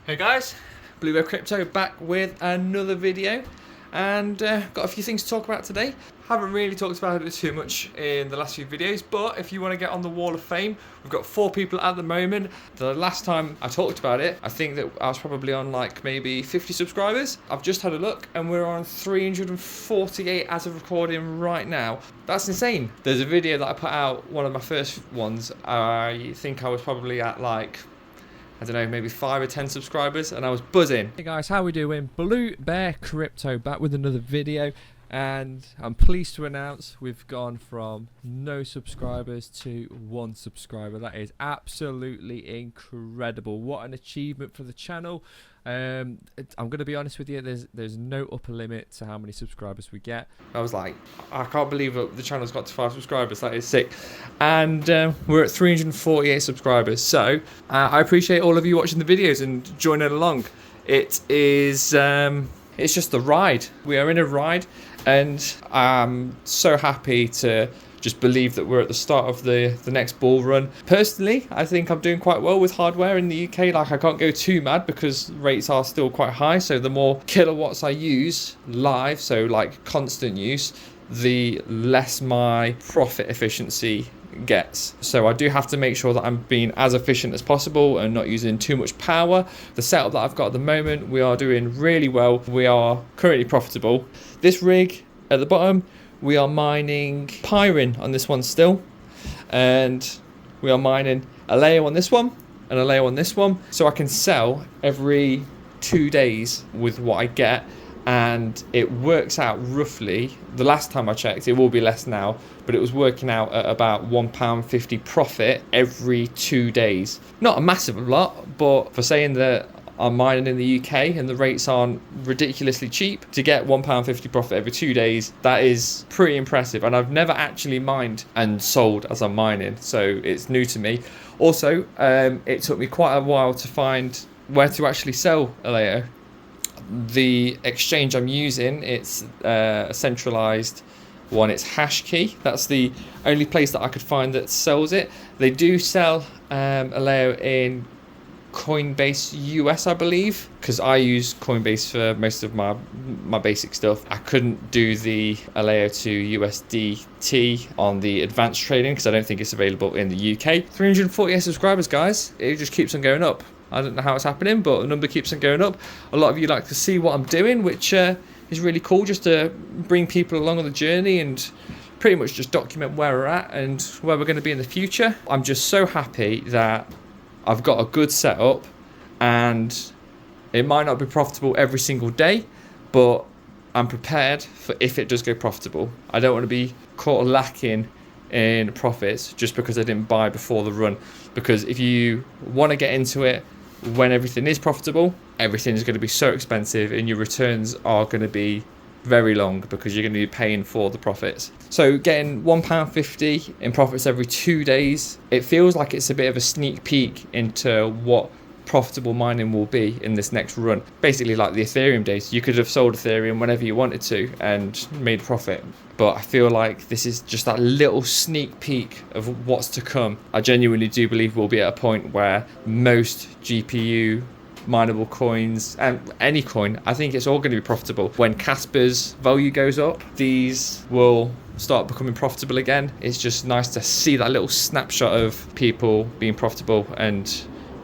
Hey guys, Blue Whale Crypto back with another video, and got a few things to talk about today. Haven't really talked about it too much in the last few videos, but if you want to get on the Wall of Fame, we've got 4 people at the moment. The last time I talked about it, I think that I was probably on like maybe 50 subscribers. I've just had a look and we're on 348 as of recording right now. That's insane. There's a video that I put out, one of my first ones. I think I was probably at like, I don't know, maybe 5 or 10 subscribers, and I was buzzing. Hey guys, how we doing? Blue Bear Crypto back with another video, and I'm pleased to announce we've gone from no subscribers to 1 subscriber. That is absolutely incredible. What an achievement for the channel. I'm going to be honest with you, there's no upper limit to how many subscribers we get. I was like, I can't believe that the channel's got to 5 subscribers. That is sick. And we're at 348 subscribers. So I appreciate all of you watching the videos and joining along. It is it's just the ride. We are in a ride, and I'm so happy to just believe that we're at the start of the next bull run. Personally, I think I'm doing quite well with hardware in the UK. Like, I can't go too mad because rates are still quite high. So the more kilowatts I use live, so like constant use, the less my profit efficiency gets. So I do have to make sure that I'm being as efficient as possible and not using too much power. The setup that I've got at the moment, we are doing really well. We are currently profitable. This rig at the bottom, we are mining Pyrin on this one still, and we are mining Aleo on this one and Aleo on this one, so I can sell every 2 days with what I get. And it works out roughly, the last time I checked, it will be less now, but it was working out at about £1.50 profit every 2 days. Not a massive lot, but for saying that I'm mining in the UK and the rates aren't ridiculously cheap, to get £1.50 profit every 2 days, that is pretty impressive. And I've never actually mined and sold as I'm mining, so it's new to me. Also, it took me quite a while to find where to actually sell Aleo. The exchange I'm using, it's a centralized one. It's Hashkey. That's the only place that I could find that sells it. They do sell Aleo in Coinbase US, I believe, because I use Coinbase for most of my basic stuff. I couldn't do the Aleo to USDT on the advanced trading because I don't think it's available in the UK. 348 subscribers, guys. It just keeps on going up. I don't know how it's happening, but the number keeps on going up. A lot of you like to see what I'm doing, which is really cool, just to bring people along on the journey and pretty much just document where we're at and where we're going to be in the future. I'm just so happy that I've got a good setup, and it might not be profitable every single day, but I'm prepared for if it does go profitable. I don't want to be caught lacking in profits just because I didn't buy before the run, because if you want to get into it when everything is profitable, everything is going to be so expensive and your returns are going to be very long because you're going to be paying for the profits. So getting £1.50 in profits every 2 days, it feels like it's a bit of a sneak peek into what profitable mining will be in this next run. Basically like the Ethereum days. You could have sold Ethereum whenever you wanted to and made profit, but I feel like this is just that little sneak peek of what's to come. I genuinely do believe we'll be at a point where most GPU mineable coins and any coin, I think it's all going to be profitable. When Casper's value goes up, these will start becoming profitable again. It's just nice to see that little snapshot of people being profitable, and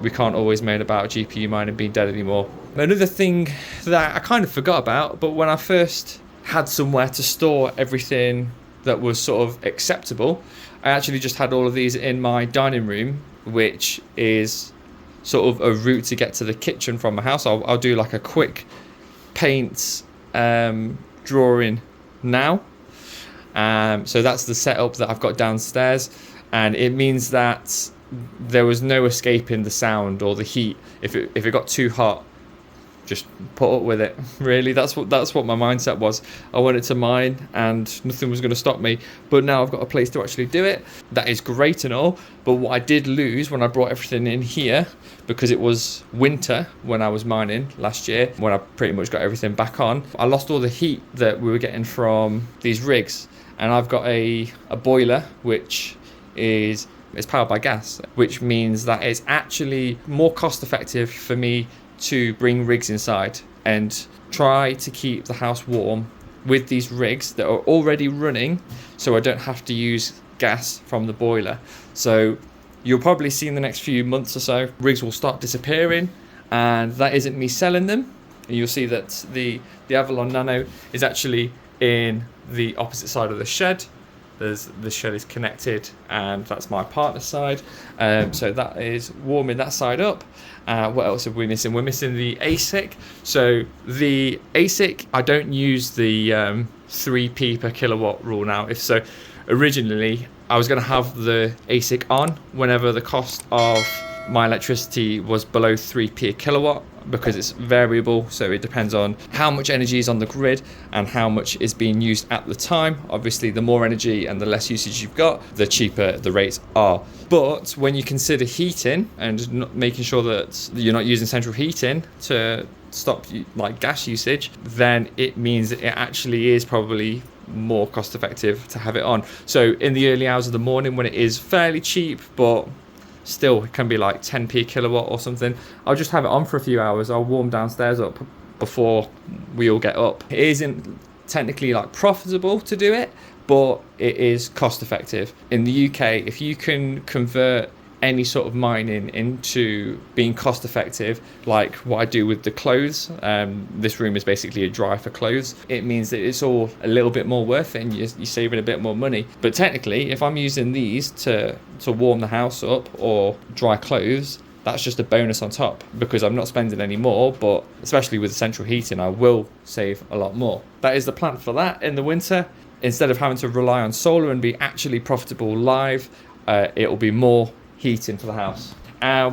we can't always moan about GPU mining being dead anymore. Another thing that I kind of forgot about, but when I first had somewhere to store everything that was sort of acceptable, I actually just had all of these in my dining room, which is sort of a route to get to the kitchen from my house. I'll do like a quick paint drawing now. So that's the setup that I've got downstairs, and it means that there was no escaping the sound or the heat. If it got too hot, just put up with it. Really, that's what my mindset was. I wanted to mine and nothing was going to stop me, but now I've got a place to actually do it. That is great and all, but what I did lose when I brought everything in here, because it was winter when I was mining last year, when I pretty much got everything back on, I lost all the heat that we were getting from these rigs. And I've got a boiler which is powered by gas, which means that it's actually more cost effective for me to bring rigs inside and try to keep the house warm with these rigs that are already running, so I don't have to use gas from the boiler. So you'll probably see in the next few months or so, rigs will start disappearing, and that isn't me selling them. And you'll see that the Avalon Nano is actually in the opposite side of the shed. The shed is connected, and that's my partner's side. So that is warming that side up. What else are we missing? We're missing the ASIC. So the ASIC, I don't use the 3p per kilowatt rule now. If so, originally I was going to have the ASIC on whenever the cost of my electricity was below 3p a kilowatt, because it's variable, so it depends on how much energy is on the grid and how much is being used at the time. Obviously, the more energy and the less usage you've got, the cheaper the rates are. But when you consider heating and making sure that you're not using central heating to stop like gas usage, then it means that it actually is probably more cost effective to have it on. So in the early hours of the morning, when it is fairly cheap, but still it can be like 10p a kilowatt or something, I'll just have it on for a few hours. I'll warm downstairs up before we all get up. It isn't technically like profitable to do it, but it is cost effective. In the UK, if you can convert any sort of mining into being cost effective, like what I do with the clothes, this room is basically a dryer for clothes, it means that it's all a little bit more worth it and you're saving a bit more money. But technically, if I'm using these to warm the house up or dry clothes, that's just a bonus on top, because I'm not spending any more, but especially with central heating, I will save a lot more. That is the plan for that in the winter. Instead of having to rely on solar and be actually profitable live, it will be more heating for the house.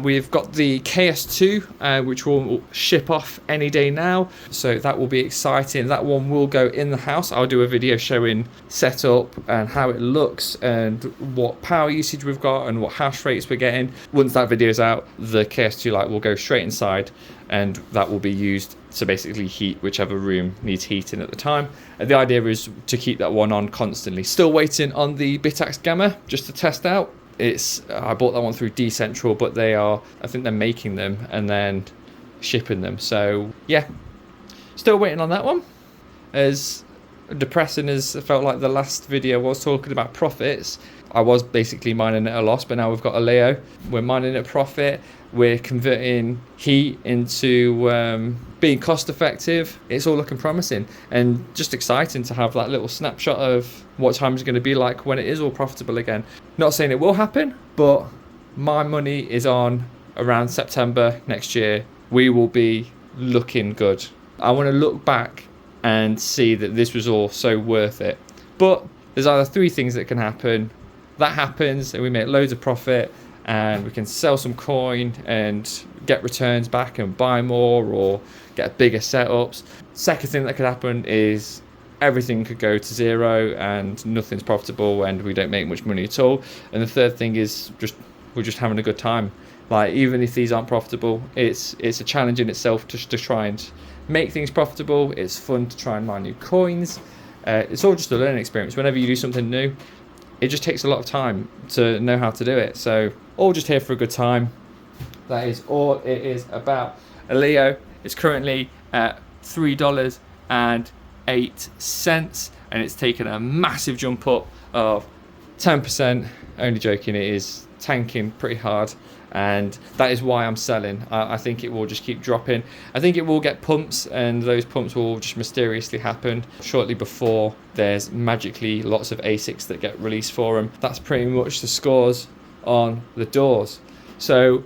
We've got the KS2, which will ship off any day now, so that will be exciting. That one will go in the house. I'll do a video showing setup and how it looks and what power usage we've got and what hash rates we're getting. Once that video is out, the KS2 light will go straight inside, and that will be used to basically heat whichever room needs heating at the time. And the idea is to keep that one on constantly. Still waiting on the Bitax Gamma just to test out. I bought that one through Decentral, but I think they're making them and then shipping them. So yeah, still waiting on that one. As depressing as it felt like the last video was talking about profits, I was basically mining at a loss, but now we've got a Leo. We're mining at a profit. We're converting heat into being cost effective. It's all looking promising and just exciting to have that little snapshot of what time is going to be like when it is all profitable again. Not saying it will happen, but my money is on around September next year. We will be looking good. I want to look back and see that this was all so worth it. But there's either three things that can happen. That happens and we make loads of profit and we can sell some coin and get returns back and buy more or get bigger setups. Second thing that could happen is everything could go to zero and nothing's profitable and we don't make much money at all. And the third thing is we're just having a good time. Like, even if these aren't profitable, it's a challenge in itself to try and make things profitable. It's fun to try and mine new coins. It's all just a learning experience. Whenever you do something new, it just takes a lot of time to know how to do it. So all just here for a good time. That is all it is about. A Leo is currently at $3.08 and it's taken a massive jump up of 10%. Only joking, it is tanking pretty hard, and that is why I'm selling. I think it will just keep dropping. I think it will get pumps, and those pumps will just mysteriously happen shortly before there's magically lots of ASICs that get released for them. That's pretty much the scores on the doors. So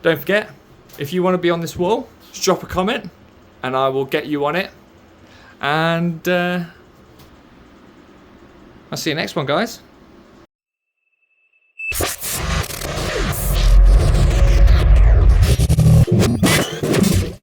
don't forget, if you want to be on this wall, just drop a comment and I will get you on it. And I'll see you next one, guys.